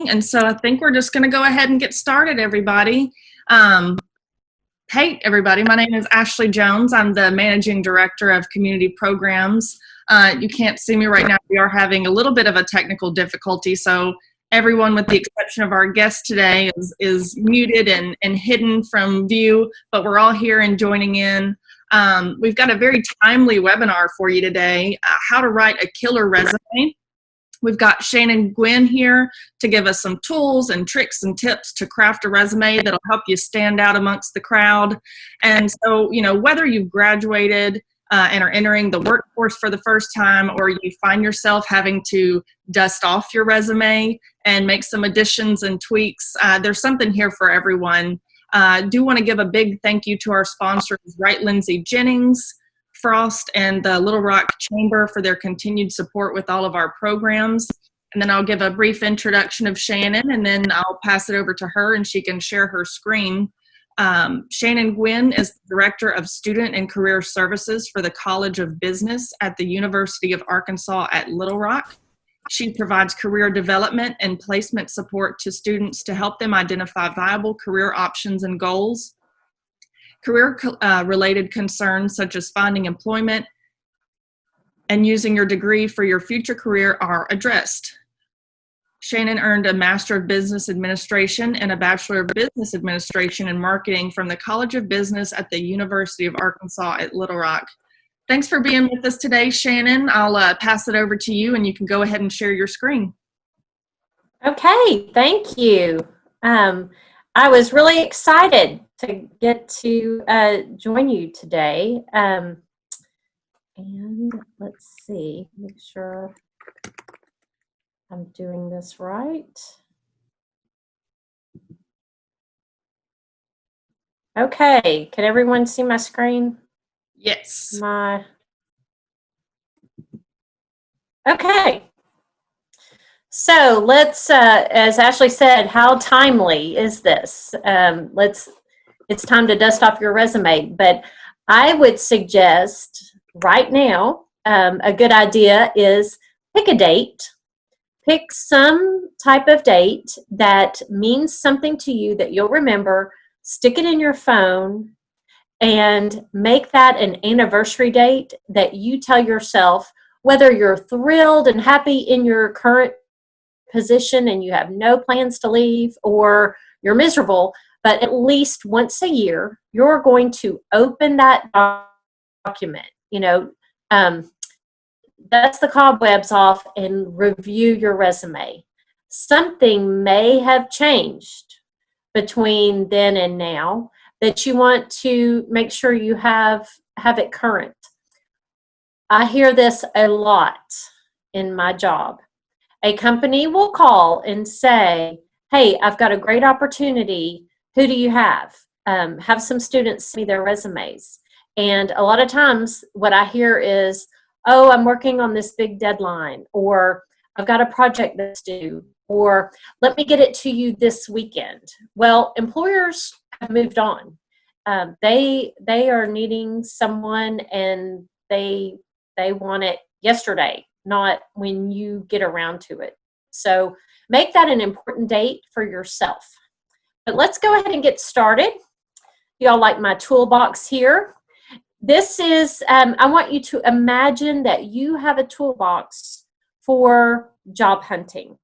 morning, and so I think we're just going to go ahead and get started, everybody. Hey, everybody, my name is Ashley Jones. I'm the Managing Director of Community Programs. You can't see me right now. We are having a little bit of a technical difficulty, so everyone with the exception of our guest today is muted and hidden from view, but we're all here and joining in. We've got a very timely webinar for you today, how to write a killer resume. We've got Shannon Gwinn here to give us some tools and tricks and tips to craft a resume that'll help you stand out amongst the crowd. And so, whether you've graduated and are entering the workforce for the first time, or you find yourself having to dust off your resume and make some additions and tweaks, there's something here for everyone. I do want to give a big thank you to our sponsors, Wright Lindsay Jennings, Frost, and the Little Rock Chamber for their continued support with all of our programs. And then I'll give a brief introduction of Shannon, and then I'll pass it over to her and she can share her screen. Shannon Gwinn is the Director of Student and Career Services for the College of Business at the University of Arkansas at Little Rock. She provides career development and placement support to students to help them identify viable career options and goals. Career-related concerns such as finding employment and using your degree for your future career are addressed. Shannon earned a Master of Business Administration and a Bachelor of Business Administration and Marketing from the College of Business at the University of Arkansas at Little Rock. Thanks for being with us today, Shannon. I'll pass it over to you and you can go ahead and share your screen. Okay, thank you. I was really excited to get to join you today. And let's see, make sure I'm doing this right. Okay, can everyone see my screen? Yes. Okay. So let's, as Ashley said, how timely is this? It's time to dust off your resume, but I would suggest right now, a good idea is pick a date. Pick some type of date that means something to you that you'll remember, stick it in your phone, and make that an anniversary date that you tell yourself, whether you're thrilled and happy in your current position and you have no plans to leave, or you're miserable, but at least once a year, you're going to open that document, dust the cobwebs off and review your resume. Something may have changed between then and now that you want to make sure you have it current. I hear this a lot in my job. A company will call and say, hey, I've got a great opportunity. Who do you have? Have some students send me their resumes. And a lot of times what I hear is, oh, I'm working on this big deadline, or I've got a project that's due, or let me get it to you this weekend. Well, employers have moved on. They are needing someone and they want it yesterday, not when you get around to it. So make that an important date for yourself. But let's go ahead and get started. Y'all like my toolbox here? This is, I want you to imagine that you have a toolbox for job hunting.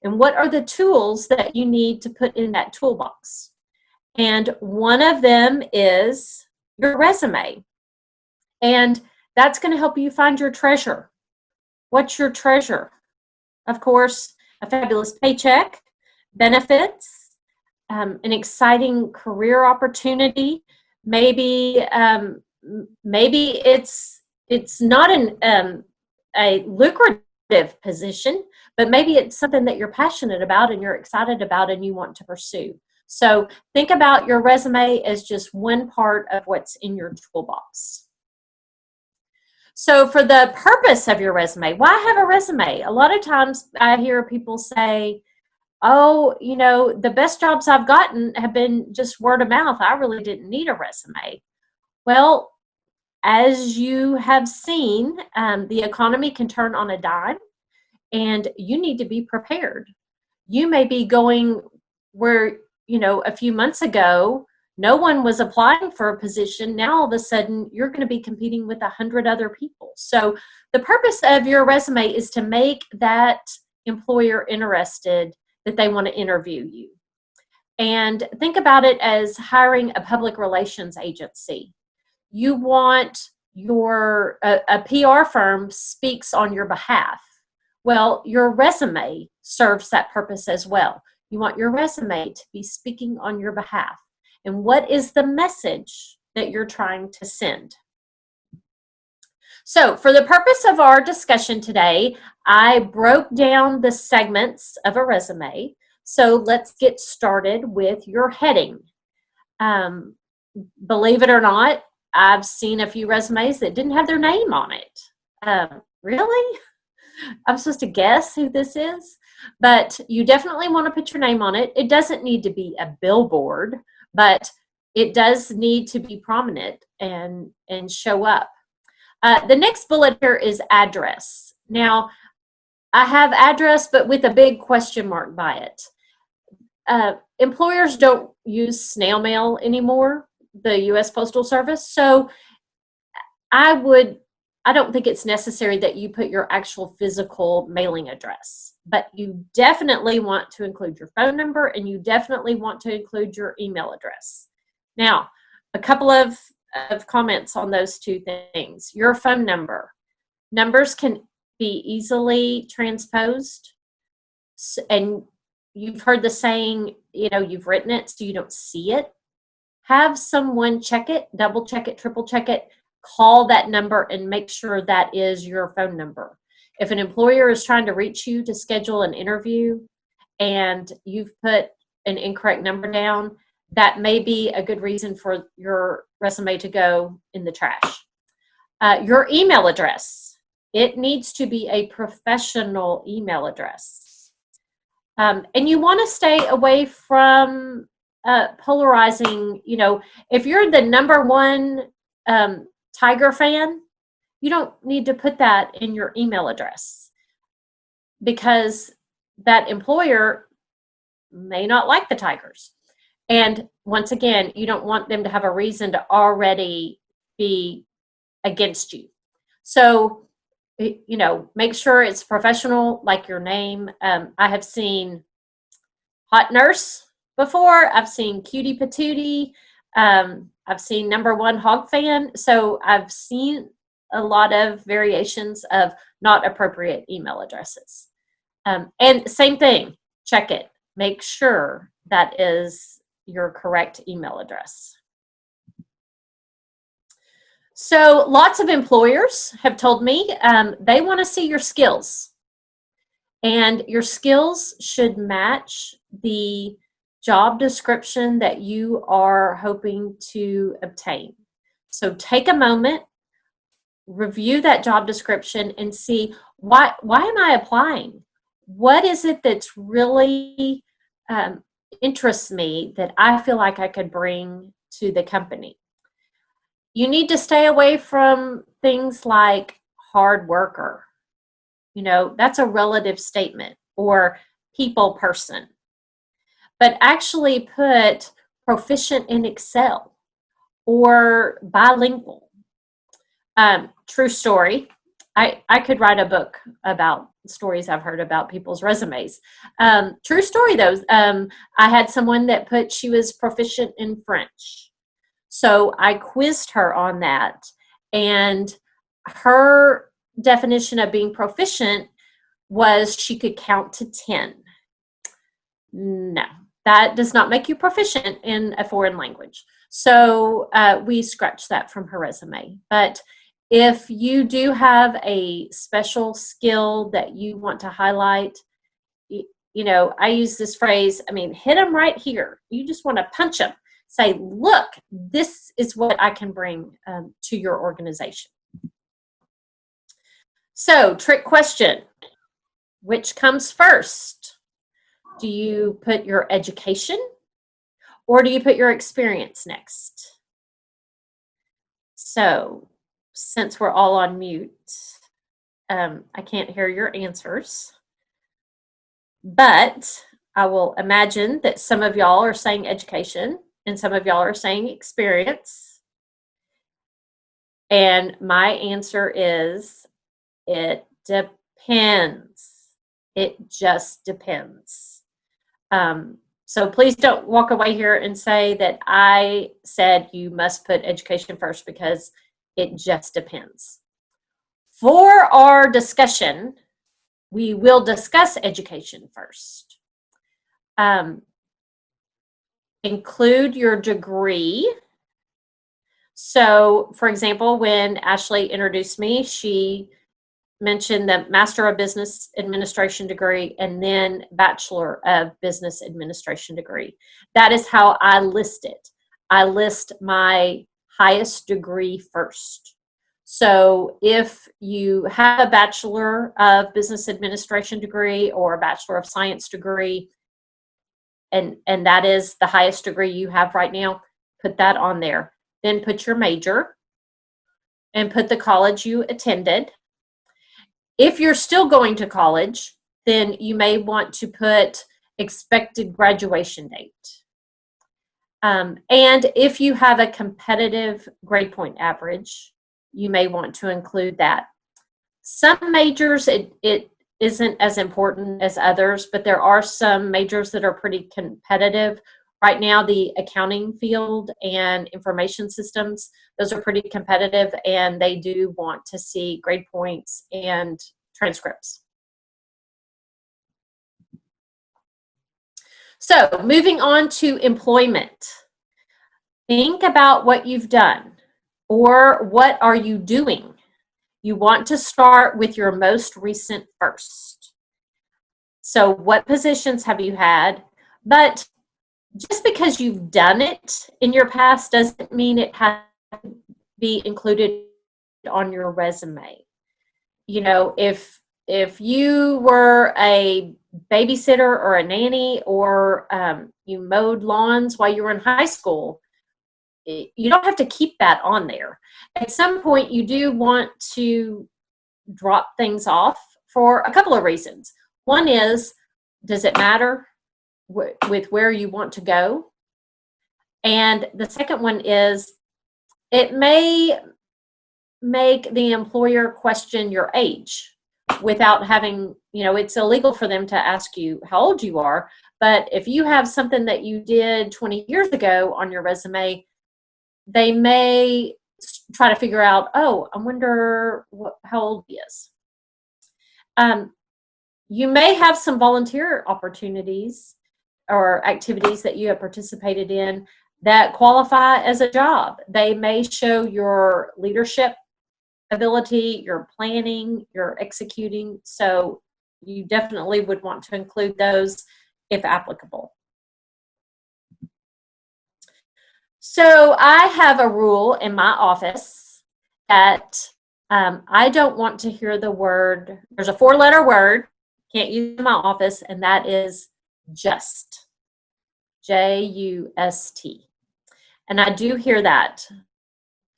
And what are the tools that you need to put in that toolbox? And one of them is your resume. And that's going to help you find your treasure. What's your treasure? Of course, a fabulous paycheck, benefits, an exciting career opportunity. Maybe it's not a lucrative position, but maybe it's something that you're passionate about and you're excited about and you want to pursue. So think about your resume as just one part of what's in your toolbox. So for the purpose of your resume, why have a resume? A lot of times I hear people say, oh, the best jobs I've gotten have been just word of mouth. I really didn't need a resume. Well, as you have seen, the economy can turn on a dime, and you need to be prepared. You may be going where, a few months ago, no one was applying for a position. Now, all of a sudden, you're going to be competing with 100 other people. So the purpose of your resume is to make that employer interested that they want to interview you. And think about it as hiring a public relations agency. You want a PR firm speaks on your behalf. Well, your resume serves that purpose as well. You want your resume to be speaking on your behalf. And what is the message that you're trying to send? So for the purpose of our discussion today, I broke down the segments of a resume. So let's get started with your heading. Believe it or not, I've seen a few resumes that didn't have their name on it. Really? I'm supposed to guess who this is? But you definitely want to put your name on it. It doesn't need to be a billboard, but it does need to be prominent and show up. The next bullet here is address. Now, I have address, but with a big question mark by it. Employers don't use snail mail anymore, the U.S. Postal Service. So I don't think it's necessary that you put your actual physical mailing address, but you definitely want to include your phone number, and you definitely want to include your email address. Now, a couple of comments on those two things. Your phone number. Numbers can be easily transposed, and you've heard the saying, you've written it so you don't see it. Have someone check it, double check it, triple check it, call that number and make sure that is your phone number. If an employer is trying to reach you to schedule an interview and you've put an incorrect number down, that may be a good reason for your resume to go in the trash. Your email address. It needs to be a professional email address. And you want to stay away from polarizing. If you're the number one Tiger fan, you don't need to put that in your email address, because that employer may not like the Tigers. And once again, you don't want them to have a reason to already be against you. So, make sure it's professional, like your name. I have seen hot nurse before. I've seen cutie patootie. I've seen number one hog fan. So I've seen a lot of variations of not appropriate email addresses. And same thing, check it. Make sure that is your correct email address. So lots of employers have told me they want to see your skills. And your skills should match the job description that you are hoping to obtain. So take a moment, review that job description, and see why am I applying? What is it that's really interests me that I feel like I could bring to the company? You need to stay away from things like hard worker. That's a relative statement, or people person. But actually put proficient in Excel or bilingual. True story. I could write a book about stories I've heard about people's resumes. True story, though. I had someone that put she was proficient in French. So I quizzed her on that. And her definition of being proficient was she could count to 10. No, that does not make you proficient in a foreign language. So we scratched that from her resume. But if you do have a special skill that you want to highlight, I use this phrase, hit them right here. You just want to punch them. Say, look, this is what I can bring to your organization. So, trick question. Which comes first? Do you put your education, or do you put your experience next? So, since we're all on mute, I can't hear your answers. But I will imagine that some of y'all are saying education and some of y'all are saying experience. And my answer is it depends. It just depends. So please don't walk away here and say that I said you must put education first, because it just depends. For our discussion, we will discuss education first. Include your degree. So, for example, when Ashley introduced me, she mentioned the Master of Business Administration degree and then Bachelor of Business Administration degree. That is how I list it. I list my highest degree first. So if you have a Bachelor of Business Administration degree or a Bachelor of Science degree, and that is the highest degree you have right now, put that on there. Then put your major and put the college you attended. If you're still going to college, then you may want to put expected graduation date. And if you have a competitive grade point average, you may want to include that. Some majors, it isn't as important as others, but there are some majors that are pretty competitive. Right now, the accounting field and information systems, those are pretty competitive, and they do want to see grade points and transcripts. So moving on to employment. Think about what you've done, or what are you doing? You want to start with your most recent first. So what positions have you had? But just because you've done it in your past doesn't mean it has to be included on your resume. You know, if you were a babysitter or a nanny, or you mowed lawns while you were in high school, you don't have to keep that on there. At some point, you do want to drop things off for a couple of reasons. One is, does it matter with where you want to go? And the second one is, it may make the employer question your age without having, it's illegal for them to ask you how old you are. But if you have something that you did 20 years ago on your resume, they may try to figure out, oh, I wonder how old he is. You may have some volunteer opportunities or activities that you have participated in that qualify as a job. They may show your leadership ability, your planning, your executing. So you definitely would want to include those if applicable. So I have a rule in my office that I don't want to hear the word, there's a 4-letter word, can't use in my office, and that is just. J-U-S-T. And I do hear that.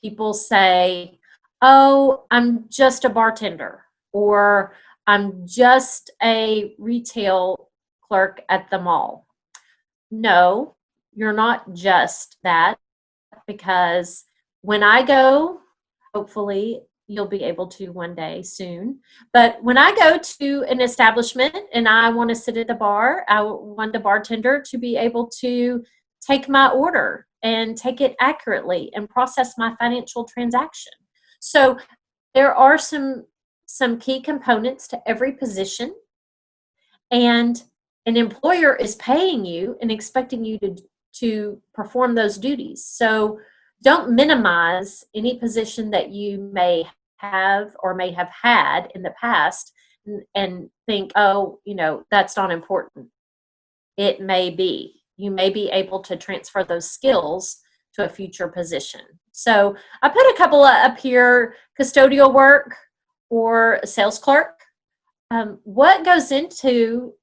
People say, oh, I'm just a bartender, or I'm just a retail clerk at the mall. No, you're not just that, because when I go, hopefully you'll be able to one day soon, but when I go to an establishment and I want to sit at the bar, I want the bartender to be able to take my order and take it accurately and process my financial transaction. So there are some key components to every position, and an employer is paying you and expecting you to perform those duties. So don't minimize any position that you may have or may have had in the past and think, oh, that's not important. It may be. You may be able to transfer those skills to a future position. So I put a couple up here: custodial work or sales clerk. What goes into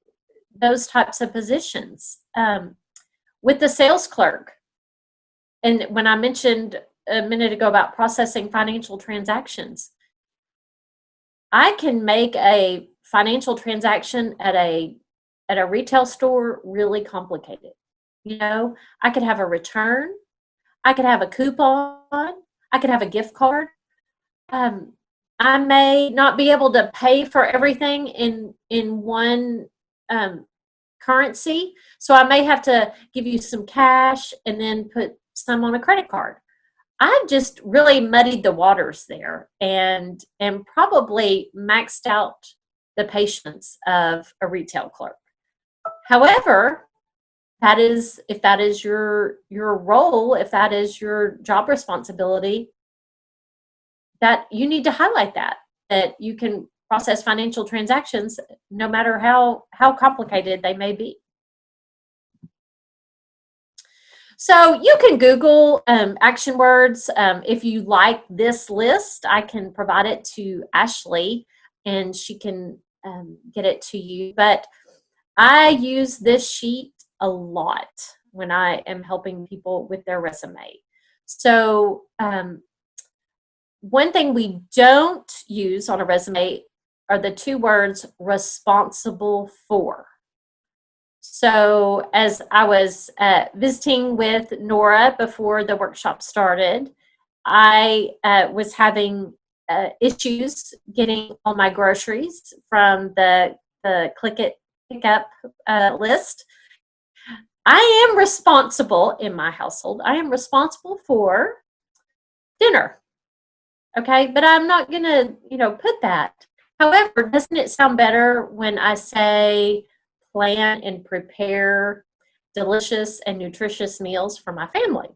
those types of positions? With the sales clerk, and when I mentioned a minute ago about processing financial transactions, I can make a financial transaction at a at a retail store really complicated. You know, I could have a return, I could have a coupon, I could have a gift card. Um, I may not be able to pay for everything in one currency, so I may have to give you some cash and then put some on a credit card. I've just really muddied the waters there and probably maxed out the patience of a retail clerk. However, that is if that is your role, if that is your job responsibility, that you need to highlight that you can process financial transactions no matter how complicated they may be. So you can Google action words. If you like this list, I can provide it to Ashley and she can get it to you. But I use this sheet a lot when I am helping people with their resume. So one thing we don't use on a resume are the two words responsible for. So as I was visiting with Nora before the workshop started, I was having issues getting all my groceries from the Click It Pick Up list. I am responsible in my household. I am responsible for dinner. Okay, but I'm not going to, put that. However, doesn't it sound better when I say plan and prepare delicious and nutritious meals for my family?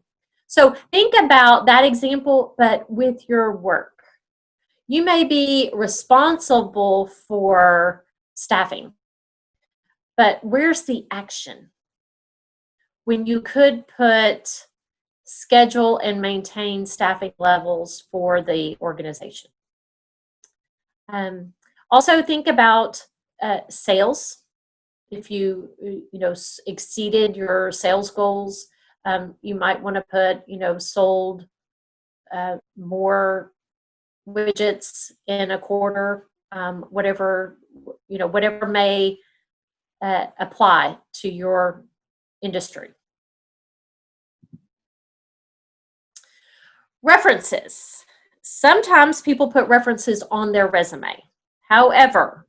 So think about that example, but with your work. You may be responsible for staffing, but where's the action? When you could put schedule and maintain staffing levels for the organization. Also think about sales. If you exceeded your sales goals, you might want to put sold more widgets in a quarter, whatever may apply to your industry. References. Sometimes people put references on their resume. However,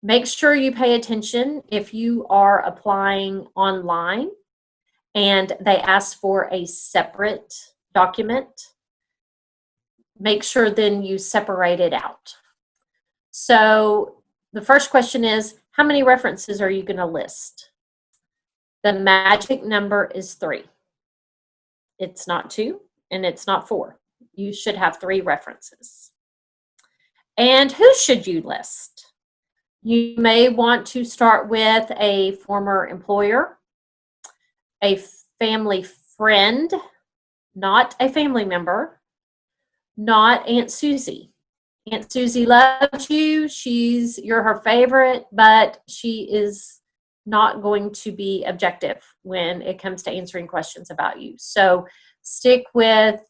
make sure you pay attention if you are applying online and they ask for a separate document. Make sure then you separate it out. So the first question is, how many references are you going to list? The magic number is 3. It's not 2 and it's not 4. You should have 3 references. And who should you list? You may want to start with a former employer, a family friend, not a family member, not Aunt Susie. Aunt Susie loves you. You're her favorite, but she is not going to be objective when it comes to answering questions about you. So stick with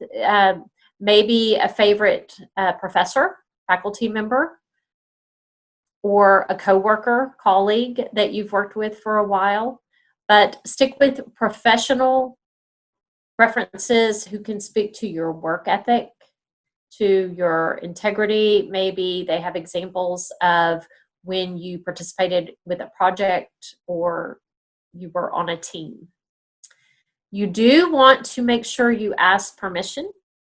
maybe a favorite professor, faculty member, or a coworker, colleague that you've worked with for a while. But stick with professional references who can speak to your work ethic, to your integrity. Maybe they have examples of when you participated with a project or you were on a team. You do want to make sure you ask permission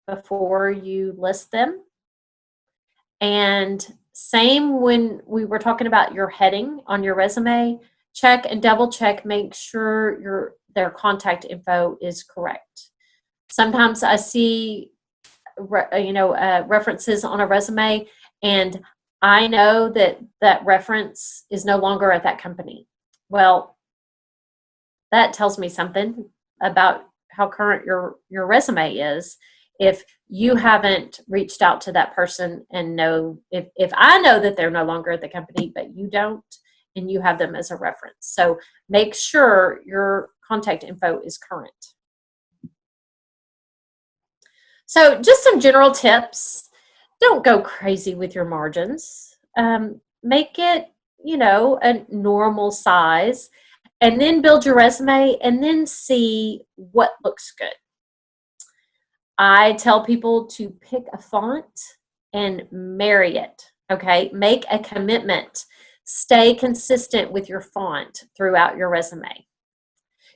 before you list them. And same when we were talking about your heading on your resume, check and double check, make sure their contact info is correct. Sometimes I see references on a resume and I know that reference is no longer at that company. Well, that tells me something about how current your resume is. If you haven't reached out to that person and know, if I know that they're no longer at the company, but you don't, and you have them as a reference. So make sure your contact info is current. So just some general tips. Don't go crazy with your margins. Make it a normal size, and then build your resume and then see what looks good. I tell people to pick a font and marry it, okay? Make a commitment. Stay consistent with your font throughout your resume.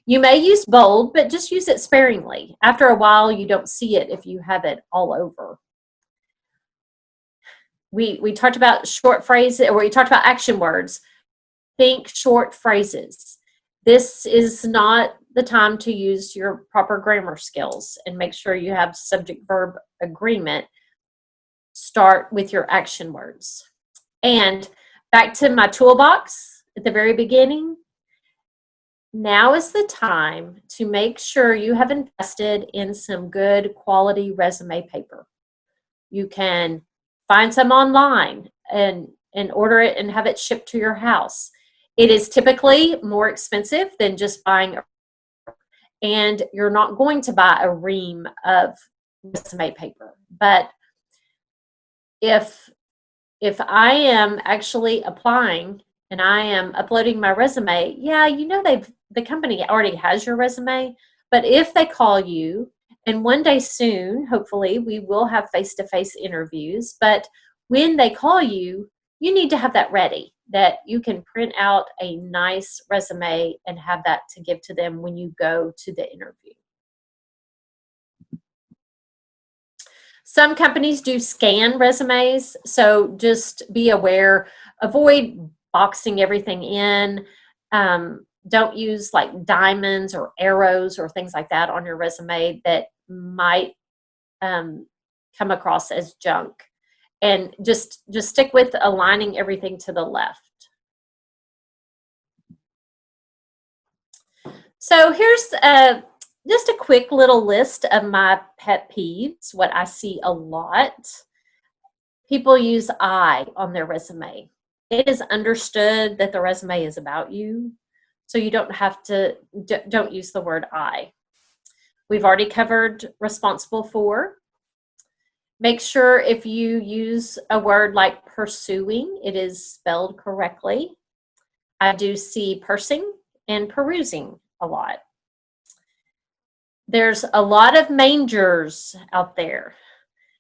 You may use bold, but just use it sparingly. After a while, you don't see it if you have it all over. We talked about short phrases, or we talked about action words. Think short phrases. This is not the time to use your proper grammar skills, and make sure you have subject-verb agreement. Start with your action words. And back to my toolbox at the very beginning, now is the time to make sure you have invested in some good quality resume paper. You can find some online and order it and have it shipped to your house. It is typically more expensive than just buying and you're not going to buy a ream of resume paper. But if I am actually applying and I am uploading my resume, yeah, the company already has your resume, but if they call you, and one day soon, hopefully, we will have face-to-face interviews, but when they call you, you need to have that ready, that you can print out a nice resume and have that to give to them when you go to the interview. Some companies do scan resumes, so just be aware. Avoid boxing everything in. Don't use like diamonds or arrows or things like that on your resume that might come across as junk. And just stick with aligning everything to the left. So here's just a quick little list of my pet peeves, what I see a lot. People use I on their resume. It is understood that the resume is about you, so you don't use the word I. We've already covered responsible for. Make sure if you use a word like pursuing, it is spelled correctly. I do see pursing and perusing a lot. There's a lot of mangers out there.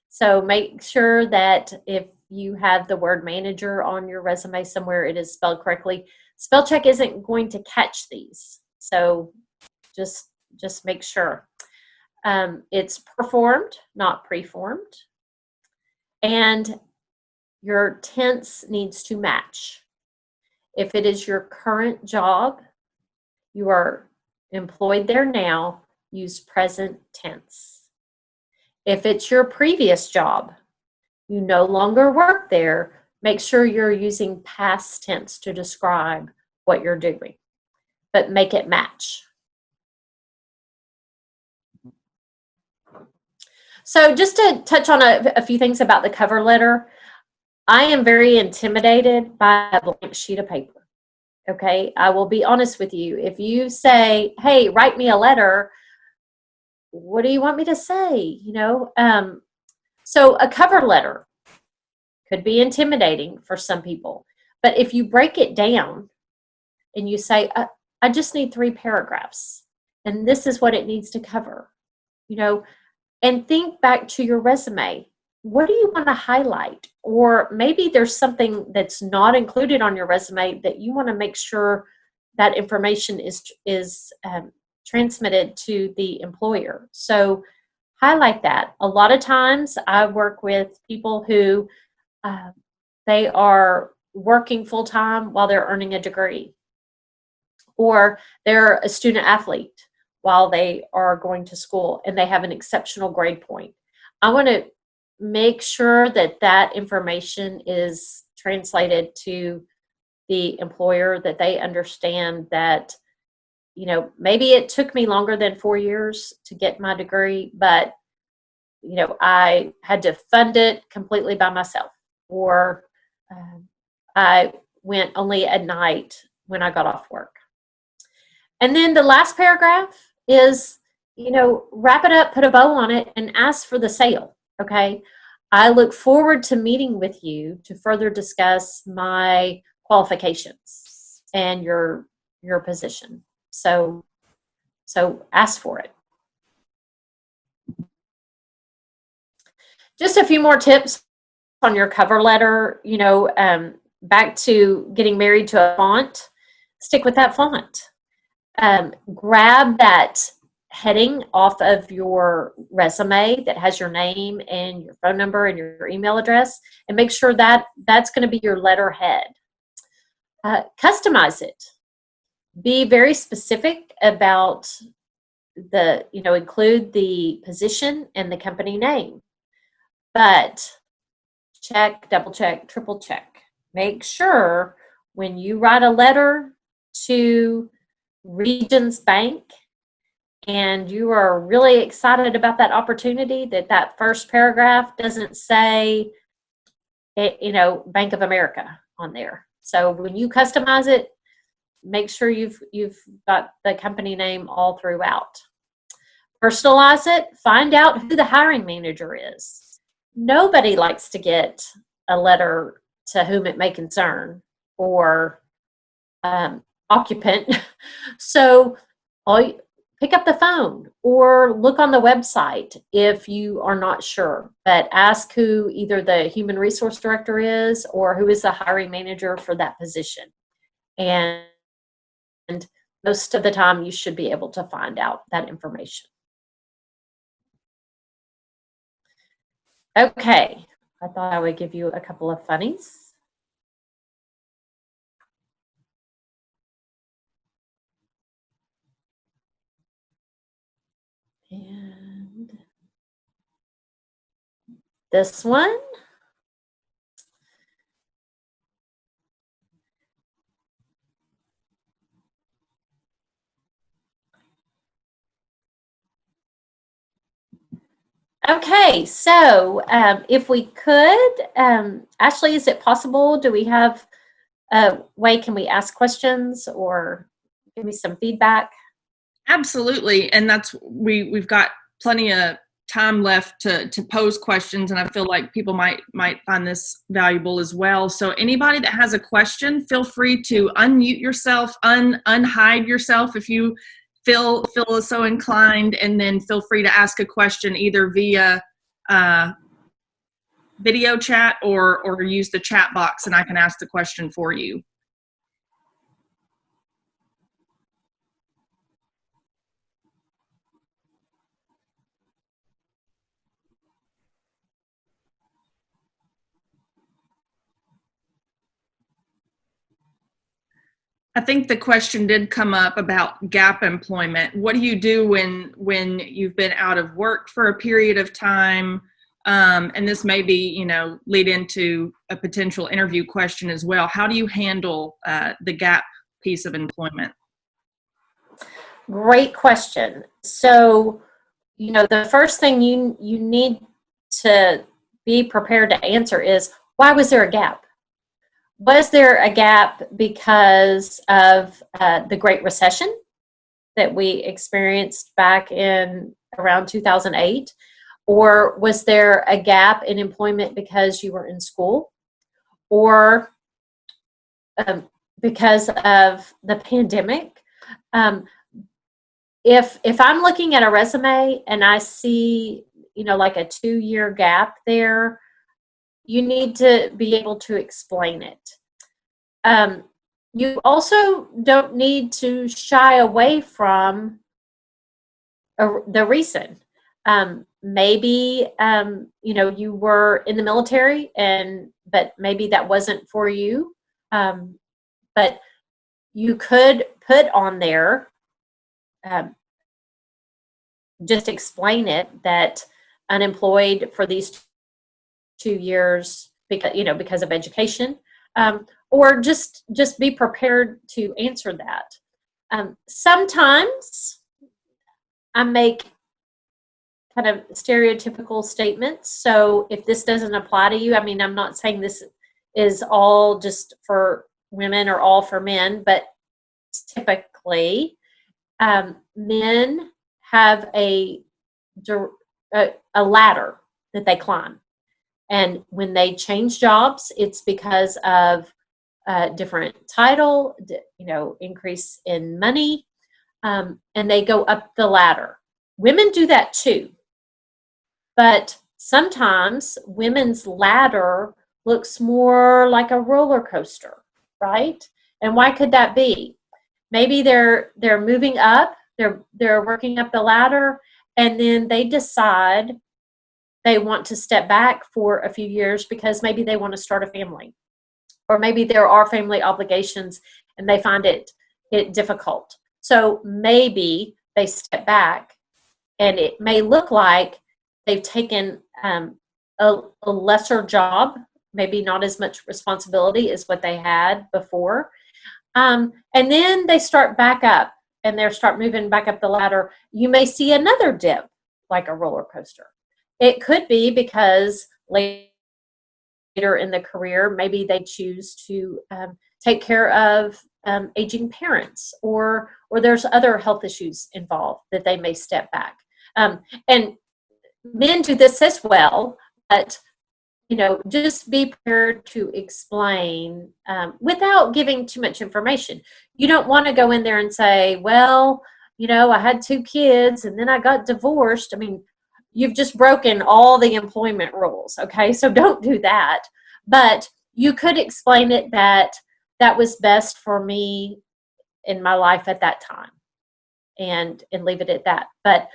So make sure that if you have the word manager on your resume somewhere, it is spelled correctly. Spell check isn't going to catch these. So just make sure. It's performed, not preformed. And your tense needs to match. If it is your current job, you are employed there now, use present tense. If it's your previous job, you no longer work there, make sure you're using past tense to describe what you're doing, but make it match. So just to touch on a few things about the cover letter, I am very intimidated by a blank sheet of paper. Okay, I will be honest with you. If you say, hey, write me a letter, what do you want me to say? So a cover letter could be intimidating for some people. But if you break it down and you say, I just need 3 paragraphs, and this is what it needs to cover, and think back to your resume. What do you want to highlight? Or maybe there's something that's not included on your resume that you want to make sure that information is transmitted to the employer. So highlight that. A lot of times I work with people who they are working full-time while they're earning a degree, or they're a student athlete while they are going to school and they have an exceptional grade point. I want to make sure that that information is translated to the employer, that they understand that, maybe it took me longer than 4 years to get my degree, but, I had to fund it completely by myself, or I went only at night when I got off work. And then the last paragraph is, wrap it up, put a bow on it, and ask for the sale, okay? I look forward to meeting with you to further discuss my qualifications and your position. So ask for it. Just a few more tips on your cover letter. Back to getting married to a font. Stick with that font. Grab that heading off of your resume that has your name and your phone number and your email address, and make sure that that's going to be your letterhead. Customize it. Be very specific about include the position and the company name. But check, double check, triple check. Make sure when you write a letter to Regions Bank and you are really excited about that opportunity, that first paragraph doesn't say, Bank of America on there. So when you customize it, make sure you've got the company name all throughout. Personalize it. Find out who the hiring manager is. Nobody likes to get a letter to whom it may concern or occupant. So pick up the phone or look on the website if you are not sure, but ask who either the human resource director is or who is the hiring manager for that position. And most of the time you should be able to find out that information. Okay, I thought I would give you a couple of funnies. And this one. Okay, so if we could, Ashley, is it possible? Do we have a way? Can we ask questions or give me some feedback? Absolutely, and we've got plenty of time left to pose questions, and I feel like people might find this valuable as well. So anybody that has a question, feel free to unmute yourself, unhide yourself if you feel so inclined, and then feel free to ask a question either via video chat or use the chat box, and I can ask the question for you. I think the question did come up about gap employment. What do you do when you've been out of work for a period of time? And this may be, lead into a potential interview question as well. How do you handle the gap piece of employment? Great question. So, the first thing you need to be prepared to answer is, why was there a gap? Was there a gap because of the Great Recession that we experienced back in around 2008? Or was there a gap in employment because you were in school? Or because of the pandemic? If I'm looking at a resume and I see, like a 2-year gap there, you need to be able to explain it. You also don't need to shy away from the reason. Maybe, you were in the military but maybe that wasn't for you. But you could put on there, just explain it, that unemployed for these 2 years because of education, or just be prepared to answer that. Sometimes I make kind of stereotypical statements. So if this doesn't apply to you, I'm not saying this is all just for women or all for men, but typically men have a ladder that they climb. And when they change jobs, it's because of different title, increase in money, and they go up the ladder. Women do that too, but sometimes women's ladder looks more like a roller coaster, right? And why could that be? Maybe they're moving up, they're working up the ladder, and then they decide they want to step back for a few years because maybe they want to start a family, or maybe there are family obligations and they find it difficult. So maybe they step back, and it may look like they've taken a lesser job, maybe not as much responsibility as what they had before. And then they start back up and they start moving back up the ladder. You may see another dip, like a roller coaster. It could be because later in the career, maybe they choose to take care of aging parents, or there's other health issues involved that they may step back. And men do this as well, but just be prepared to explain without giving too much information. You don't want to go in there and say, well, I had 2 kids and then I got divorced. I mean, you've just broken all the employment rules. Okay. So don't do that. But you could explain it that was best for me in my life at that time, and leave it at that. But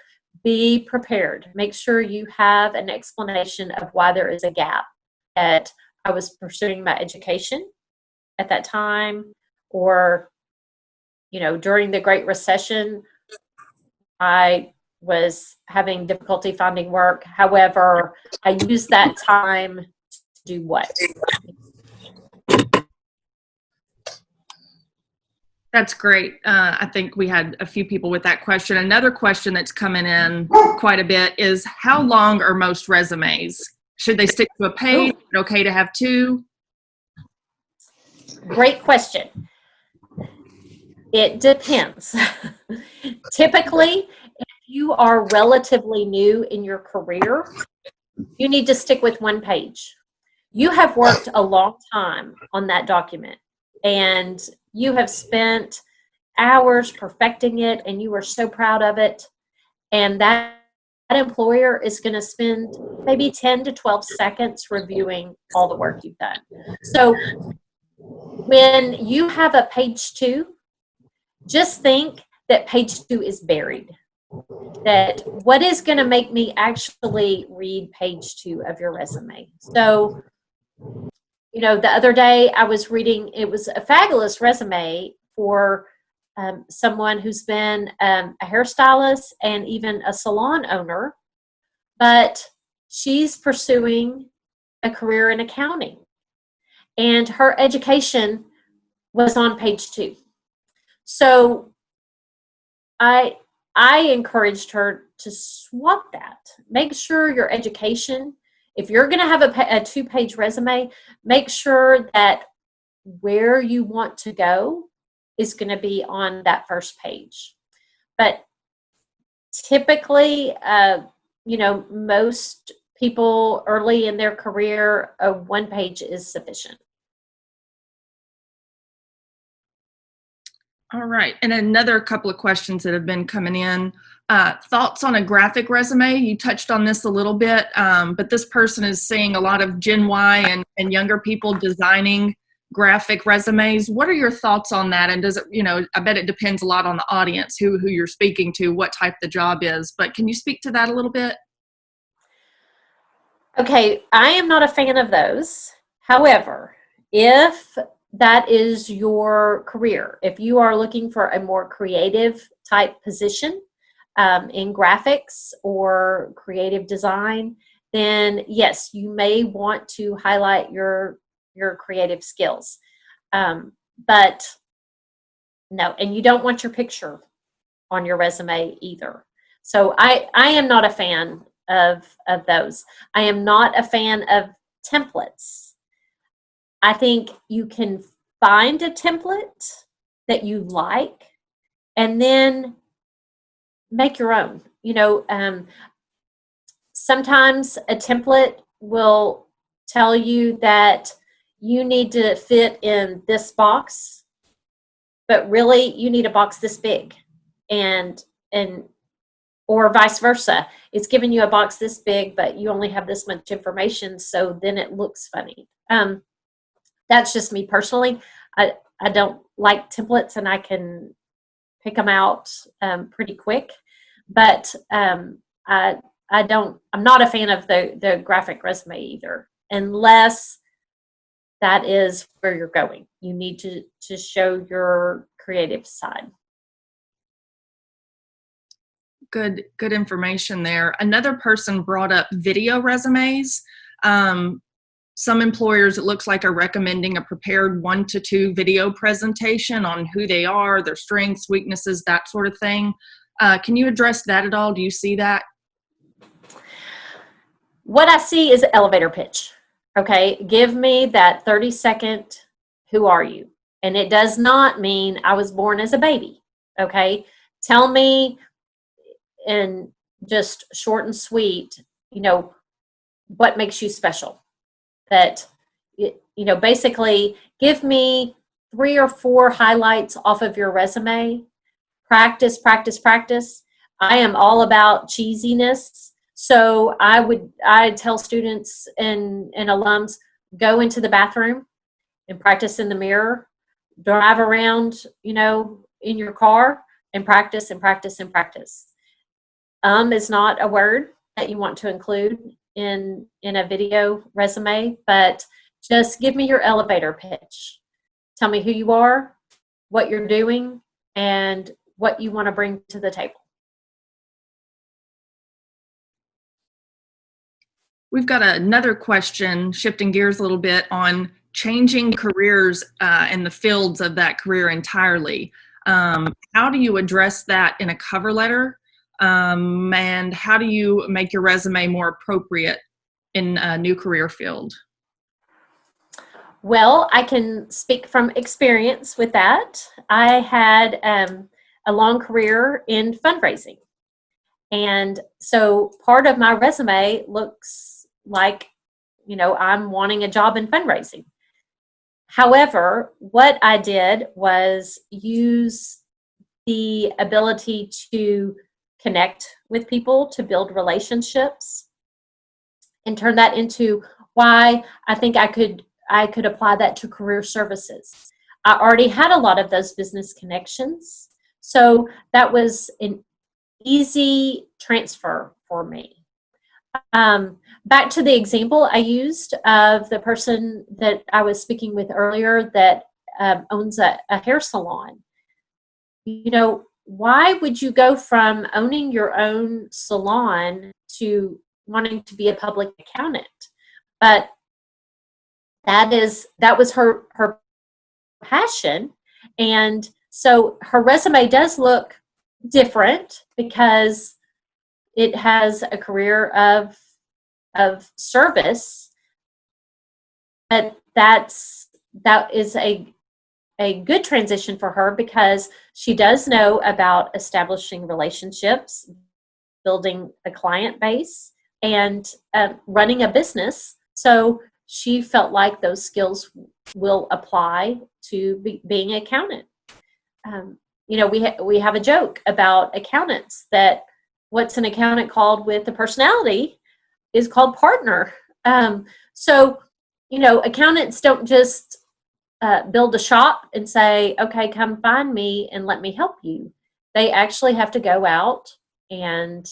be prepared. Make sure you have an explanation of why there is a gap. That I was pursuing my education at that time, or, during the Great Recession, I was having difficulty finding work. However, I used that time to do what? That's great. I think we had a few people with that question. Another question that's coming in quite a bit is, how long are most resumes? Should they stick to a page? Is it okay to have 2? Great question. It depends. Typically, if you are relatively new in your career, you need to stick with 1 page. You have worked a long time on that document, and you have spent hours perfecting it, and you are so proud of it. And that employer is going to spend maybe 10 to 12 seconds reviewing all the work you've done. So when you have a page 2, just think that page 2 is buried. That what is going to make me actually read page 2 of your resume? So, the other day I was reading, it was a fabulous resume for someone who's been a hairstylist and even a salon owner, but she's pursuing a career in accounting, and her education was on page 2. So I encouraged her to swap that. Make sure your education, if you're going to have a 2-page resume, make sure that where you want to go is going to be on that first page. But typically, most people early in their career, a 1 page is sufficient. All right. And another couple of questions that have been coming in. Thoughts on a graphic resume? You touched on this a little bit, but this person is seeing a lot of Gen Y and younger people designing graphic resumes. What are your thoughts on that? And does it, I bet it depends a lot on the audience, who you're speaking to, what type the job is. But can you speak to that a little bit? Okay, I am not a fan of those. However, if that is your career, if you are looking for a more creative type position in graphics or creative design, then yes, you may want to highlight your creative skills. But no, and you don't want your picture on your resume either. So I am not a fan of those. I am not a fan of templates. I think you can find a template that you like and then make your own. Sometimes a template will tell you that you need to fit in this box, but really you need a box this big, and or vice versa. It's giving you a box this big, but you only have this much information, so then it looks funny. That's just me personally. I don't like templates, and I can pick them out pretty quick, but I'm not a fan of the graphic resume either, unless that is where you're going. You need to show your creative side. Good information there. Another person brought up video resumes. Some employers, it looks like, are recommending a prepared 1 to 2 video presentation on who they are, their strengths, weaknesses, that sort of thing. Can you address that at all? Do you see that? What I see is an elevator pitch. Okay, give me that 30-second, who are you? And it does not mean I was born as a baby. Okay, tell me in just short and sweet, what makes you special. That, basically give me 3 or 4 highlights off of your resume. Practice, practice, practice. I am all about cheesiness. So I tell students and alums, go into the bathroom and practice in the mirror, drive around, in your car and practice and practice and practice. Is not a word that you want to include in a video resume, but just give me your elevator pitch. Tell me who you are, what you're doing, and what you want to bring to the table. We've got another question, shifting gears a little bit, on changing careers and the fields of that career entirely. How do you address that in a cover letter? And how do you make your resume more appropriate in a new career field? Well, I can speak from experience with that. I had a long career in fundraising. And so part of my resume looks like, I'm wanting a job in fundraising. However, what I did was use the ability to connect with people, to build relationships, and turn that into why I think I could apply that to career services. I already had a lot of those business connections, so that was an easy transfer for me. Back to the example I used of the person that I was speaking with earlier that owns a hair salon. Why would you go from owning your own salon to wanting to be a public accountant? But that was her passion. And so her resume does look different because it has a career of service, but that is a good transition for her because she does know about establishing relationships, building a client base, and running a business. So she felt like those skills will apply to being an accountant. We have a joke about accountants that what's an accountant called with a personality is called partner. So accountants don't just build a shop and say, okay, come find me and let me help you. They actually have to go out and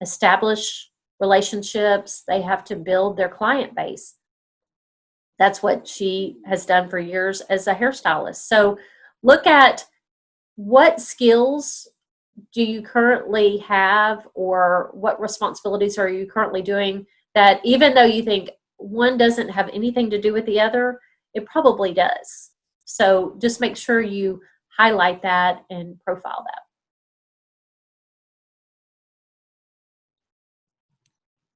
establish relationships. They have to build their client base. That's what she has done for years as a hairstylist. So look at what skills do you currently have, or what responsibilities are you currently doing that even though you think one doesn't have anything to do with the other, it probably does. So just make sure you highlight that and profile that.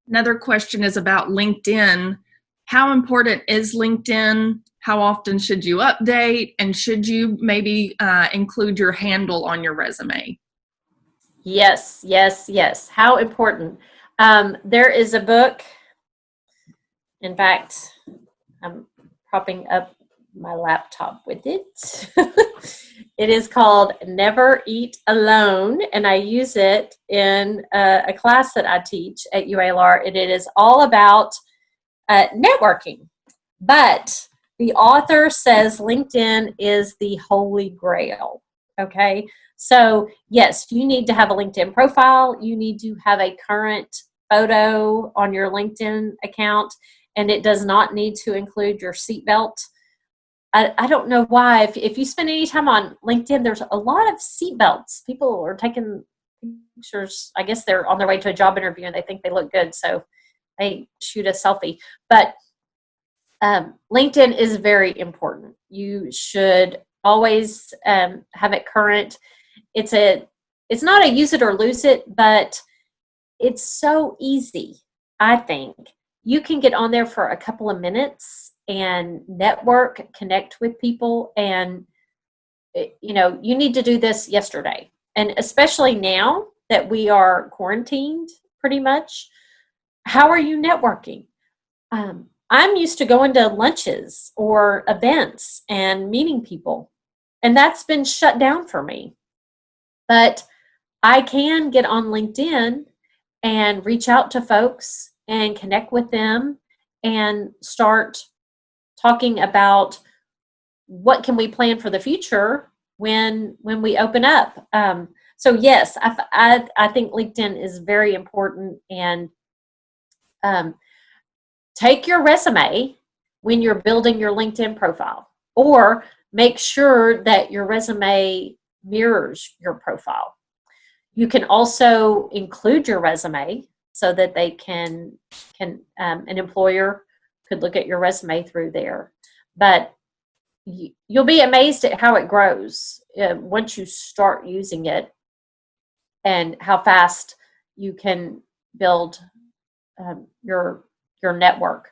Another question is about LinkedIn. How important is LinkedIn? How often should you update? And should you maybe include your handle on your resume? Yes. How important. There is a book. In fact, I'm propping up my laptop with it. It is called Never Eat Alone, and I use it in a class that I teach at UALR, and it is all about networking. But the author says LinkedIn is the holy grail. Okay, so yes, you need to have a LinkedIn profile. You need to have a current photo on your LinkedIn account, and it does not need to include your seatbelt. I don't know why. If you spend any time on LinkedIn, there's a lot of seatbelts. People are taking pictures. I guess they're on their way to a job interview and they think they look good, so they shoot a selfie. But LinkedIn is very important. You should always have it current. It's not a use it or lose it, but it's so easy. I think you can get on there for a couple of minutes and network, connect with people, and you need to do this yesterday. And especially now that we are quarantined pretty much, how are you networking? I'm used to going to lunches or events and meeting people, and that's been shut down for me. But I can get on LinkedIn and reach out to folks and connect with them and start talking about what can we plan for the future when we open up. So yes, I think LinkedIn is very important, and take your resume when you're building your LinkedIn profile, or make sure that your resume mirrors your profile. You can also include your resume so that they can an employer could look at your resume through there. But you'll be amazed at how it grows once you start using it, and how fast you can build your network.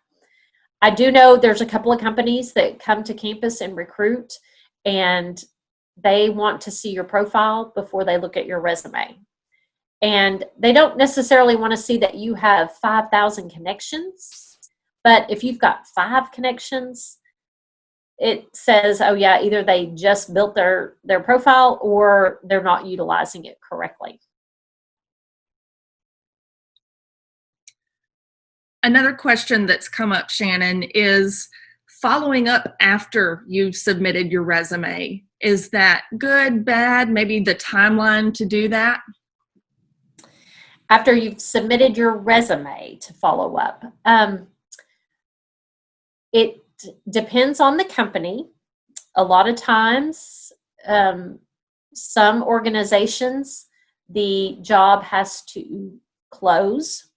I do know there's a couple of companies that come to campus and recruit, and they want to see your profile before they look at your resume. And they don't necessarily want to see that you have 5,000 connections, but if you've got 5 connections, it says, oh yeah, either they just built their profile or they're not utilizing it correctly. Another question that's come up, Shannon, is following up after you've submitted your resume. Is that good, bad, maybe the timeline to do that? After you've submitted your resume to follow up. It depends on the company. A lot of times, some organizations, the job has to close.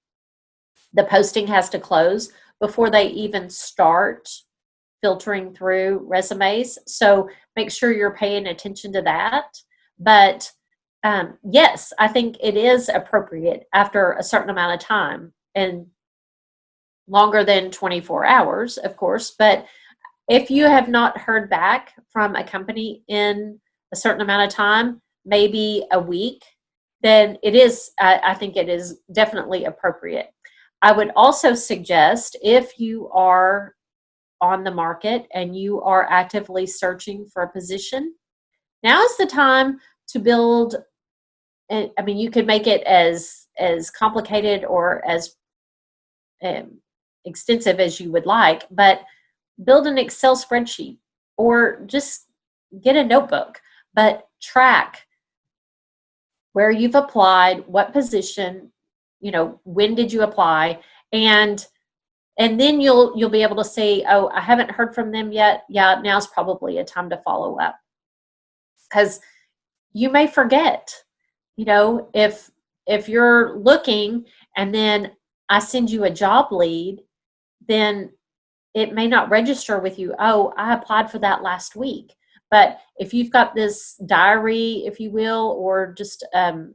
The posting has to close before they even start filtering through resumes. So make sure you're paying attention to that. But yes, I think it is appropriate after a certain amount of time, and longer than 24 hours, of course. But if you have not heard back from a company in a certain amount of time, maybe a week, then it is, I think it is definitely appropriate. I would also suggest, if you are on the market and you are actively searching for a position, now is the time to build. I mean, you could make it as complicated or as extensive as you would like, but build an Excel spreadsheet or just get a notebook, but track where you've applied, what position, when did you apply, and then you'll be able to say, oh, I haven't heard from them yet. Yeah, now's probably a time to follow up, because you may forget. If you're looking and then I send you a job lead, then it may not register with you. Oh, I applied for that last week. But if you've got this diary, if you will, or just an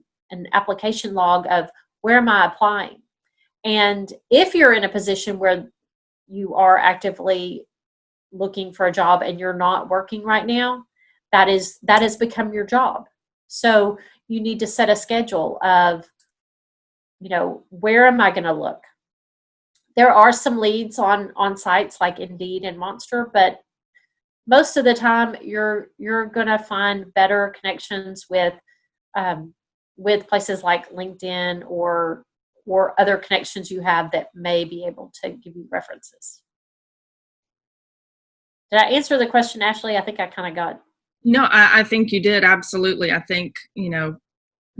application log of where am I applying? And if you're in a position where you are actively looking for a job and you're not working right now, that has become your job. So you need to set a schedule of, where am I going to look? There are some leads on sites like Indeed and Monster, but most of the time you're going to find better connections with places like LinkedIn or other connections you have that may be able to give you references. Did I answer the question, Ashley? I think I kind of got. No, I think you did. Absolutely. I think,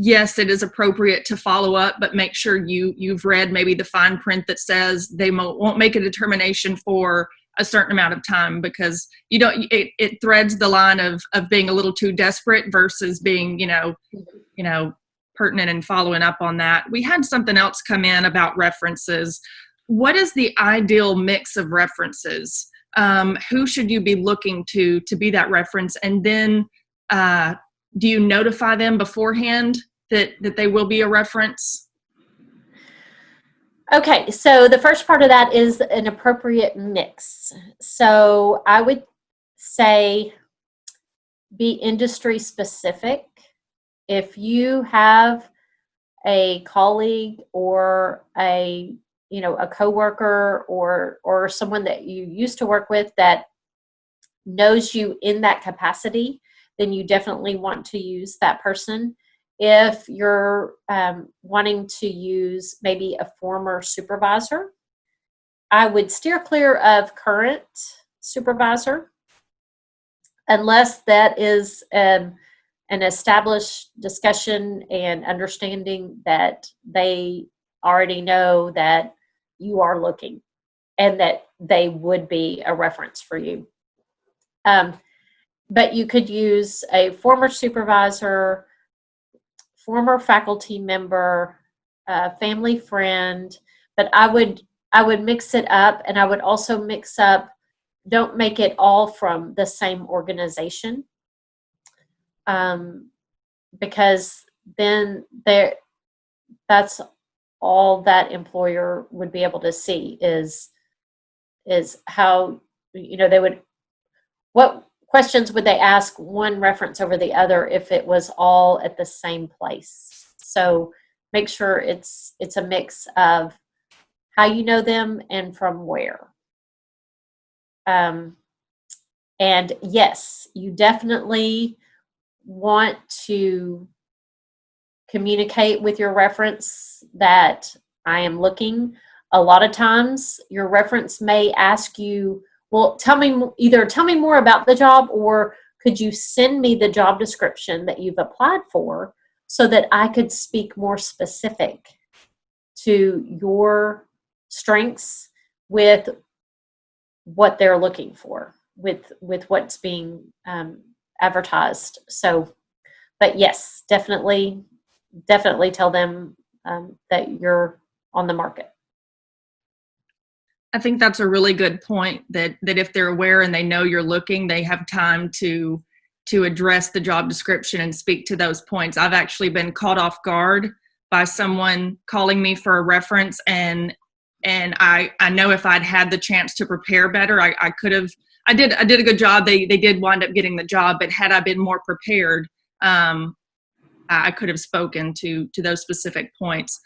yes, it is appropriate to follow up, but make sure you've read maybe the fine print that says they won't make a determination for a certain amount of time, because it threads the line of being a little too desperate versus being, pertinent and following up on that. We had something else come in about references. What is the ideal mix of references? Who should you be looking to be that reference? And then do you notify them beforehand that they will be a reference? Okay, so the first part of that is an appropriate mix. So I would say be industry specific. If you have a colleague or a coworker or someone that you used to work with that knows you in that capacity, then you definitely want to use that person. If you're wanting to use maybe a former supervisor, I would steer clear of current supervisor unless that is an established discussion and understanding that they already know that you are looking and that they would be a reference for you. But you could use a former supervisor, former faculty member, family friend, but I would mix it up, and I would also mix up, don't make it all from the same organization, because then that's all that employer would be able to see is how, what questions would they ask one reference over the other if it was all at the same place. So make sure it's a mix of how you know them and from where. And yes, you definitely want to communicate with your reference that I am looking. A lot of times your reference may ask you, well, tell me more about the job, or could you send me the job description that you've applied for so that I could speak more specific to your strengths with what they're looking for, with what's being advertised. So, but yes, definitely tell them that you're on the market. I think that's a really good point, that if they're aware and they know you're looking, they have time to address the job description and speak to those points. I've actually been caught off guard by someone calling me for a reference, and I know if I'd had the chance to prepare better, I could have. I did a good job. They did wind up getting the job, but had I been more prepared, I could have spoken to those specific points.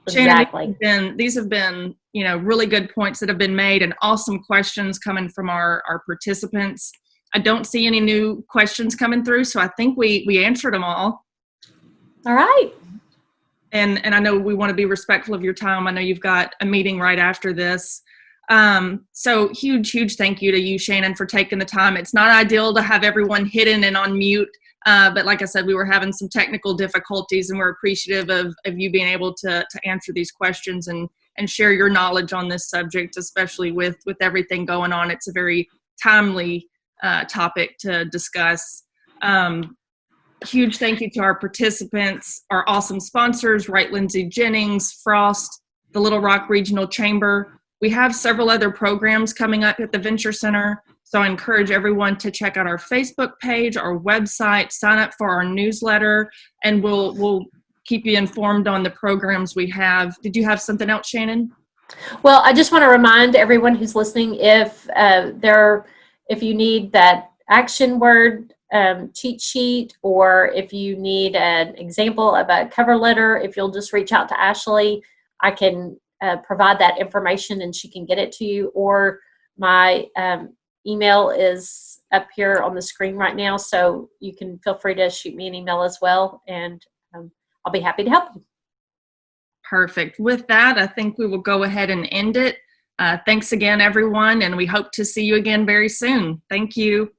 Exactly. Shannon, these have been really good points that have been made, and awesome questions coming from our participants. I don't see any new questions coming through, so I think we answered them all. All right. And I know we want to be respectful of your time. I know you've got a meeting right after this. So huge thank you to you, Shannon, for taking the time. It's not ideal to have everyone hidden and on mute. But like I said, we were having some technical difficulties, and we're appreciative of you being able to answer these questions and share your knowledge on this subject, especially with everything going on. It's a very timely topic to discuss. Huge thank you to our participants, our awesome sponsors, Wright Lindsay Jennings, Frost, the Little Rock Regional Chamber. We have several other programs coming up at the Venture Center. So I encourage everyone to check out our Facebook page, our website, sign up for our newsletter, and we'll keep you informed on the programs we have. Did you have something else, Shannon? Well, I just want to remind everyone who's listening, if you need that action word cheat sheet, or if you need an example of a cover letter, if you'll just reach out to Ashley, I can provide that information and she can get it to you. Or my email is up here on the screen right now, so you can feel free to shoot me an email as well, and I'll be happy to help you. Perfect. With that, I think we will go ahead and end it. Thanks again, everyone, and we hope to see you again very soon. Thank you.